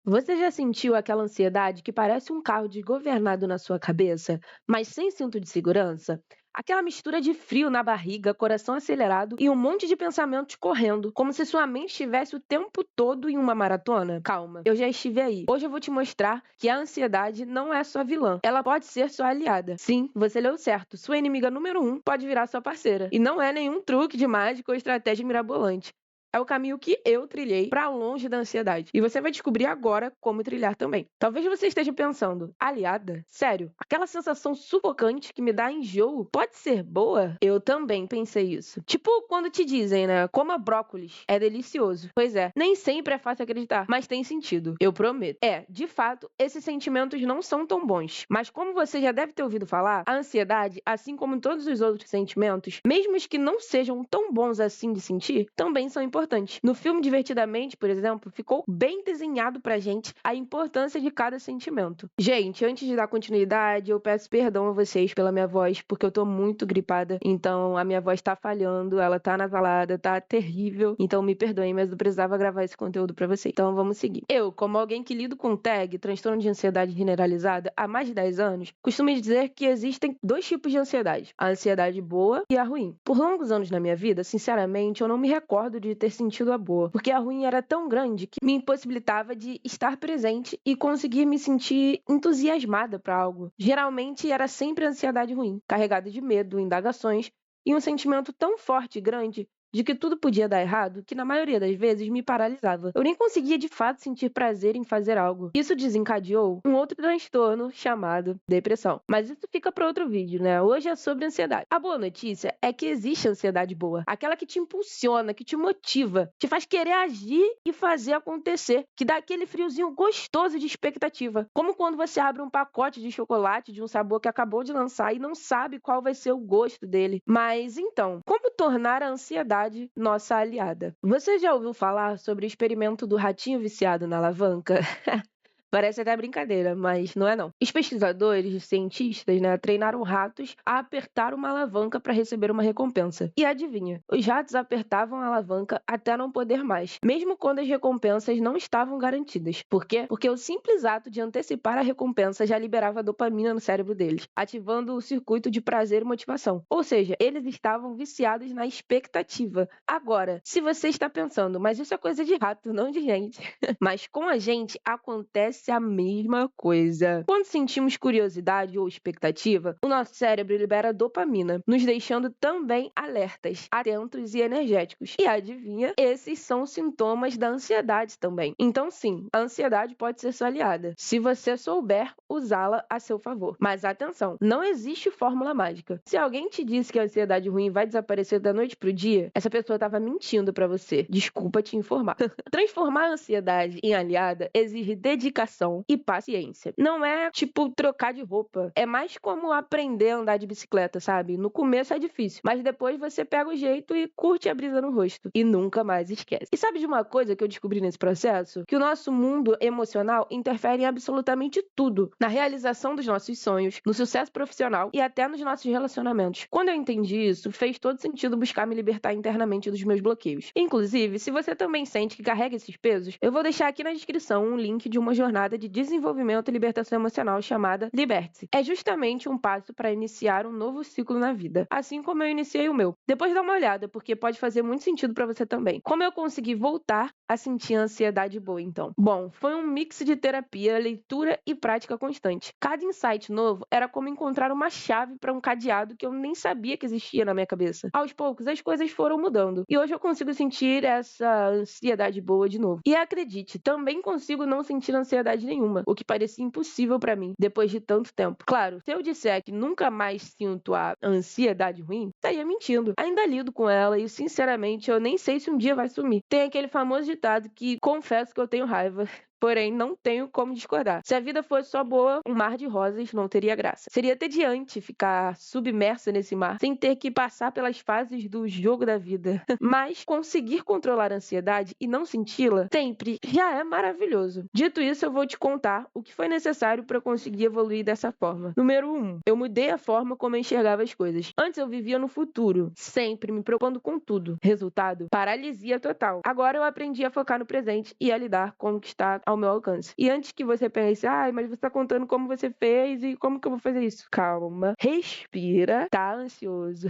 Você já sentiu aquela ansiedade que parece um carro desgovernado na sua cabeça, mas sem cinto de segurança? Aquela mistura de frio na barriga, coração acelerado e um monte de pensamentos correndo, como se sua mente estivesse o tempo todo em uma maratona? Calma, eu já estive aí. Hoje eu vou te mostrar que a ansiedade não é sua vilã, ela pode ser sua aliada. Sim, você leu certo, sua inimiga número um pode virar sua parceira. E não é nenhum truque de mágica ou estratégia mirabolante. É o caminho que eu trilhei para longe da ansiedade. E você vai descobrir agora como trilhar também. Talvez você esteja pensando, aliada? Sério? Aquela sensação sufocante que me dá enjoo pode ser boa? Eu também pensei isso. Tipo quando te dizem, né? Coma brócolis. É delicioso. Pois é, nem sempre é fácil acreditar, mas tem sentido. Eu prometo. De fato, esses sentimentos não são tão bons. Mas como você já deve ter ouvido falar, a ansiedade, assim como todos os outros sentimentos, mesmo os que não sejam tão bons assim de sentir, também são importantes. No filme Divertidamente, por exemplo, ficou bem desenhado pra gente a importância de cada sentimento. Gente, antes de dar continuidade, eu peço perdão a vocês pela minha voz, porque eu tô muito gripada, então a minha voz tá falhando, ela tá anasalada, tá terrível, então me perdoem, mas eu precisava gravar esse conteúdo pra vocês. Então vamos seguir. Eu, como alguém que lido com TAG, transtorno de ansiedade generalizada, há mais de 10 anos, costumo dizer que existem dois tipos de ansiedade: a ansiedade boa e a ruim. Por longos anos na minha vida, sinceramente, eu não me recordo de ter sentido a boa, porque a ruim era tão grande que me impossibilitava de estar presente e conseguir me sentir entusiasmada para algo. Geralmente era sempre ansiedade ruim, carregada de medo, indagações e um sentimento tão forte e grande de que tudo podia dar errado, que na maioria das vezes me paralisava. Eu nem conseguia de fato sentir prazer em fazer algo. Isso desencadeou um outro transtorno chamado depressão. Mas isso fica para outro vídeo, né? Hoje é sobre ansiedade. A boa notícia é que existe ansiedade boa, aquela que te impulsiona, que te motiva, te faz querer agir e fazer acontecer, que dá aquele friozinho gostoso de expectativa. Como quando você abre um pacote de chocolate de um sabor que acabou de lançar e não sabe qual vai ser o gosto dele. Mas então, como tornar a ansiedade nossa aliada? Você já ouviu falar sobre o experimento do ratinho viciado na alavanca? Parece até brincadeira, mas não é não. Os pesquisadores, os cientistas, né, treinaram ratos a apertar uma alavanca para receber uma recompensa. E adivinha, os ratos apertavam a alavanca até não poder mais, mesmo quando as recompensas não estavam garantidas. Por quê? Porque o simples ato de antecipar a recompensa já liberava dopamina no cérebro deles, ativando o circuito de prazer e motivação. Ou seja, eles estavam viciados na expectativa. Agora, se você está pensando, mas isso é coisa de rato, não de gente. Mas com a gente acontece a mesma coisa. Quando sentimos curiosidade ou expectativa, o nosso cérebro libera dopamina, nos deixando também alertas, atentos e energéticos. E adivinha? Esses são sintomas da ansiedade também. Então sim, a ansiedade pode ser sua aliada, se você souber usá-la a seu favor. Mas atenção, não existe fórmula mágica. Se alguém te disse que a ansiedade ruim vai desaparecer da noite pro dia, essa pessoa estava mentindo pra você. Desculpa te informar. Transformar a ansiedade em aliada exige dedicação e paciência. Não é tipo trocar de roupa. É mais como aprender a andar de bicicleta, sabe? No começo é difícil, mas depois você pega o jeito e curte a brisa no rosto. E nunca mais esquece. E sabe de uma coisa que eu descobri nesse processo? Que o nosso mundo emocional interfere em absolutamente tudo. Na realização dos nossos sonhos, no sucesso profissional e até nos nossos relacionamentos. Quando eu entendi isso, fez todo sentido buscar me libertar internamente dos meus bloqueios. Inclusive, se você também sente que carrega esses pesos, eu vou deixar aqui na descrição um link de uma jornada de desenvolvimento e libertação emocional chamada Liberte-se. É justamente um passo para iniciar um novo ciclo na vida, assim como eu iniciei o meu. Depois dá uma olhada, porque pode fazer muito sentido para você também. Como eu consegui voltar a sentir a ansiedade boa, então? Bom, foi um mix de terapia, leitura e prática constante. Cada insight novo era como encontrar uma chave para um cadeado que eu nem sabia que existia na minha cabeça. Aos poucos, as coisas foram mudando. E hoje eu consigo sentir essa ansiedade boa de novo. E acredite, também consigo não sentir ansiedade nenhuma, o que parecia impossível pra mim depois de tanto tempo. Claro, se eu disser que nunca mais sinto a ansiedade ruim, estaria mentindo. Ainda lido com ela e, sinceramente, eu nem sei se um dia vai sumir. Tem aquele famoso ditado que confesso que eu tenho raiva. Porém, não tenho como discordar. Se a vida fosse só boa, um mar de rosas não teria graça. Seria entediante ficar submersa nesse mar, sem ter que passar pelas fases do jogo da vida. Mas conseguir controlar a ansiedade e não senti-la sempre já é maravilhoso. Dito isso, eu vou te contar o que foi necessário para conseguir evoluir dessa forma. Número 1. Eu mudei a forma como eu enxergava as coisas. Antes eu vivia no futuro, sempre me preocupando com tudo. Resultado? Paralisia total. Agora eu aprendi a focar no presente e a lidar com o que está ao meu alcance. E antes que você pense, mas você tá contando como você fez e como que eu vou fazer isso? Calma, respira, tá ansioso,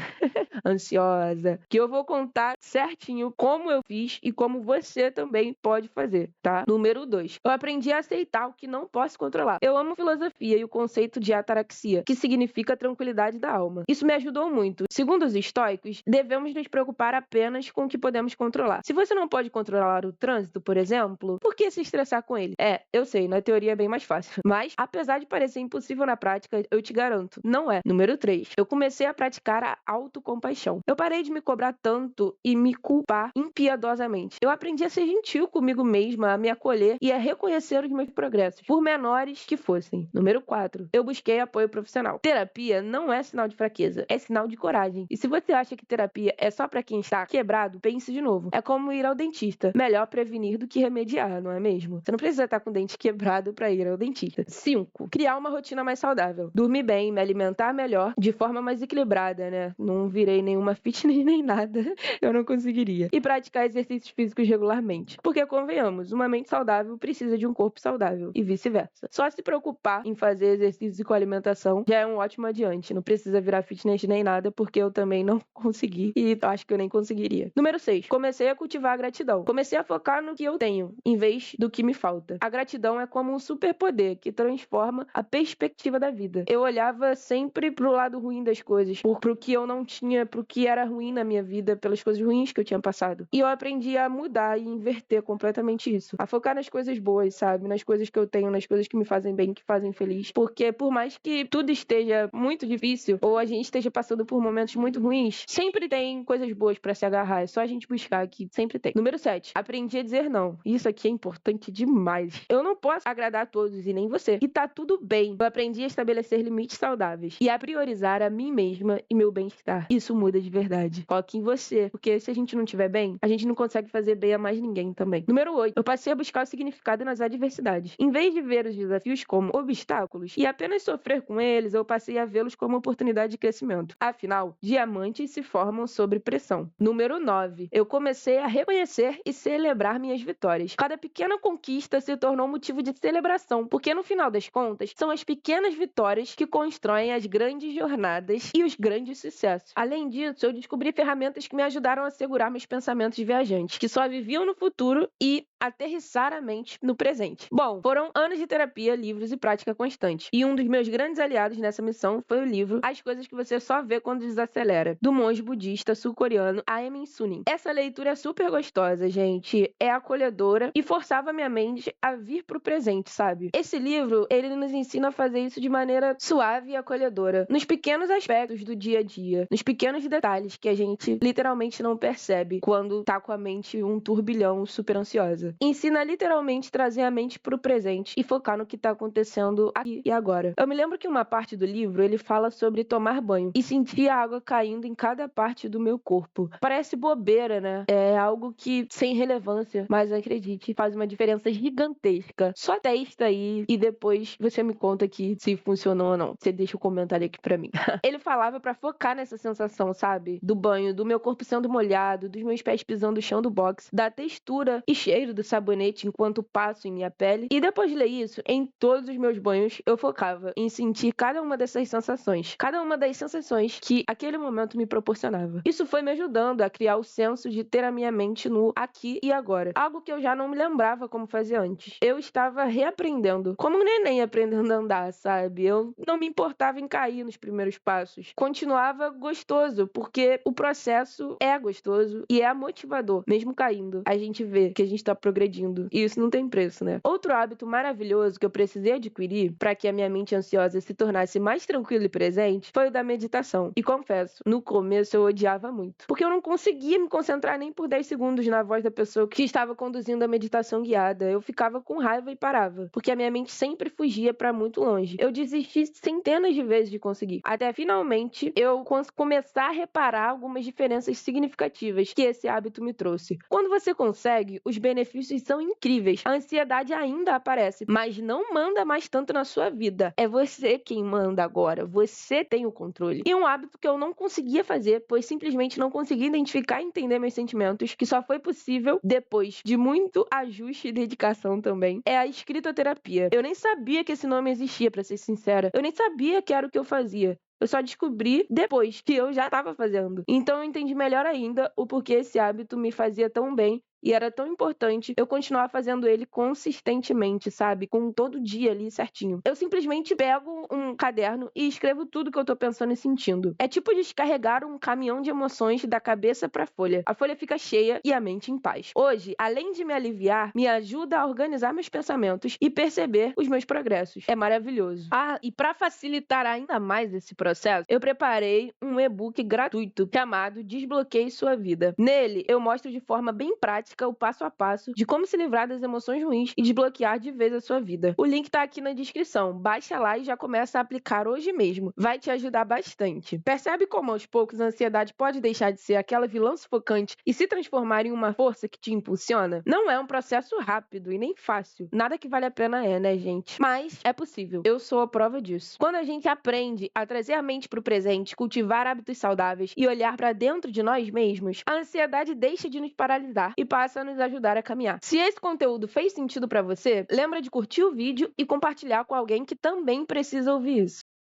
ansiosa, que eu vou contar certinho como eu fiz e como você também pode fazer, tá? Número 2. Eu aprendi a aceitar o que não posso controlar. Eu amo filosofia e o conceito de ataraxia, que significa tranquilidade da alma. Isso me ajudou muito. Segundo os estoicos, devemos nos preocupar apenas com o que podemos controlar. Se você não pode controlar o trânsito, por exemplo, por que se estressar com ele? Eu sei, na teoria é bem mais fácil. Mas, apesar de parecer impossível na prática, eu te garanto, não é. Número 3. Eu comecei a praticar a autocompaixão. Eu parei de me cobrar tanto e me culpar impiedosamente. Eu aprendi a ser gentil comigo mesma, a me acolher e a reconhecer os meus progressos, por menores que fossem. Número 4. Eu busquei apoio profissional. Terapia não é sinal de fraqueza, é sinal de coragem. E se você acha que terapia é só pra quem está quebrado, pense de novo. É como ir ao dentista. Melhor prevenir do que remediar, não é mesmo? Você não precisa estar com o dente quebrado pra ir ao dentista. 5. Criar uma rotina mais saudável. Dormir bem, me alimentar melhor, de forma mais equilibrada, né? Não virei nenhuma fitness nem nada. Eu não conseguiria. E praticar exercícios físicos regularmente. Porque, convenhamos, uma mente saudável precisa de um corpo saudável. E vice-versa. Só se preocupar em fazer exercícios com alimentação já é um ótimo adiante. Não precisa virar fitness nem nada, porque eu também não consegui. E acho que eu nem conseguiria. Número 6. Comecei a cultivar a gratidão. Comecei a focar no que eu tenho, em vez do que me falta. A gratidão é como um superpoder que transforma a perspectiva da vida. Eu olhava sempre pro lado ruim das coisas, pro que eu não tinha, pro que era ruim na minha vida, pelas coisas ruins que eu tinha passado. E eu aprendi a mudar e inverter completamente isso. A focar nas coisas boas, sabe? Nas coisas que eu tenho, nas coisas que me fazem bem, que fazem feliz. Porque por mais que tudo esteja muito difícil, ou a gente esteja passando por momentos muito ruins, sempre tem coisas boas pra se agarrar. É só a gente buscar aqui, sempre tem. Número 7. Aprendi a dizer não. Isso aqui é importante demais. Eu não posso agradar a todos e nem você. E tá tudo bem. Eu aprendi a estabelecer limites saudáveis e a priorizar a mim mesma e meu bem-estar. Isso muda de verdade. Foque em você, porque se a gente não estiver bem, a gente não consegue fazer bem a mais ninguém também. Número 8. Eu passei a buscar o significado nas adversidades. Em vez de ver os desafios como obstáculos e apenas sofrer com eles, eu passei a vê-los como oportunidade de crescimento. Afinal, diamantes se formam sob pressão. Número 9. Eu comecei a reconhecer e celebrar minhas vitórias. Cada pequena conquista se tornou motivo de celebração, porque no final das contas, são as pequenas vitórias que constroem as grandes jornadas e os grandes sucessos. Além disso, eu descobri ferramentas que me ajudaram a segurar meus pensamentos viajantes, que só viviam no futuro e aterrissar a mente no presente. Bom, foram anos de terapia, livros e prática constante. E um dos meus grandes aliados nessa missão foi o livro As Coisas que Você Só Vê Quando Desacelera, do monge budista sul-coreano Aemin Sunim. Essa leitura é super gostosa, gente. É acolhedora e forçava minha mente a vir pro presente, sabe? Esse livro, ele nos ensina a fazer isso de maneira suave e acolhedora, nos pequenos aspectos do dia a dia, nos pequenos detalhes que a gente literalmente não percebe quando tá com a mente um turbilhão super ansiosa. Ensina literalmente trazer a mente pro presente e focar no que tá acontecendo aqui e agora. Eu me lembro que uma parte do livro ele fala sobre tomar banho e sentir a água caindo em cada parte do meu corpo. Parece bobeira, né? É algo que sem relevância, mas acredite, faz uma diferença gigantesca. Só testa aí e depois você me conta aqui se funcionou ou não. Você deixa o comentário aqui pra mim. Ele falava pra focar nessa sensação, sabe? Do banho, do meu corpo sendo molhado, dos meus pés pisando no chão do box, da textura e cheiro do sabonete enquanto passo em minha pele. E depois de ler isso, em todos os meus banhos, eu focava em sentir cada uma dessas sensações. Cada uma das sensações que aquele momento me proporcionava. Isso foi me ajudando a criar o senso de ter a minha mente no aqui e agora. Algo que eu já não me lembrava como fazia antes. Eu estava reaprendendo. Como um neném aprendendo a andar, sabe? Eu não me importava em cair nos primeiros passos. Continuava gostoso, porque o processo é gostoso e é motivador. Mesmo caindo, a gente vê que a gente tá progredindo. E isso não tem preço, né? Outro hábito maravilhoso que eu precisei adquirir para que a minha mente ansiosa se tornasse mais tranquila e presente foi o da meditação. E confesso, no começo eu odiava muito. Porque eu não conseguia me concentrar nem por 10 segundos na voz da pessoa que estava conduzindo a meditação guiada. Eu ficava com raiva e parava. Porque a minha mente sempre fugia para muito longe. Eu desisti centenas de vezes de conseguir. Até finalmente eu começar a reparar algumas diferenças significativas que esse hábito me trouxe. Quando você consegue, os benefícios são incríveis. A ansiedade ainda aparece, mas não manda mais tanto na sua vida. É você quem manda agora. Você tem o controle. E um hábito que eu não conseguia fazer, pois simplesmente não conseguia identificar e entender meus sentimentos, que só foi possível depois de muito ajuste e dedicação meditação também, é a escritoterapia. Eu nem sabia que esse nome existia, pra ser sincera. Eu nem sabia que era o que eu fazia. Eu só descobri depois que eu já estava fazendo. Então eu entendi melhor ainda o porquê esse hábito me fazia tão bem e era tão importante eu continuar fazendo ele consistentemente, sabe? Com todo dia ali certinho. Eu simplesmente pego um caderno e escrevo tudo que eu tô pensando e sentindo. É tipo descarregar um caminhão de emoções da cabeça pra folha. A folha fica cheia e a mente em paz. Hoje, além de me aliviar, me ajuda a organizar meus pensamentos e perceber os meus progressos. É maravilhoso. Ah, e para facilitar ainda mais esse processo, eu preparei um e-book gratuito chamado Desbloqueie Sua Vida. Nele, eu mostro de forma bem prática o passo a passo de como se livrar das emoções ruins e desbloquear de vez a sua vida. O link tá aqui na descrição. Baixa lá e já começa a aplicar hoje mesmo. Vai te ajudar bastante. Percebe como aos poucos a ansiedade pode deixar de ser aquela vilã sufocante e se transformar em uma força que te impulsiona? Não é um processo rápido e nem fácil. Nada que vale a pena é, né, gente? Mas é possível. Eu sou a prova disso. Quando a gente aprende a trazer a mente para o presente, cultivar hábitos saudáveis e olhar para dentro de nós mesmos, a ansiedade deixa de nos paralisar e passa a nos ajudar a caminhar. Se esse conteúdo fez sentido para você, lembra de curtir o vídeo e compartilhar com alguém que também precisa ouvir isso.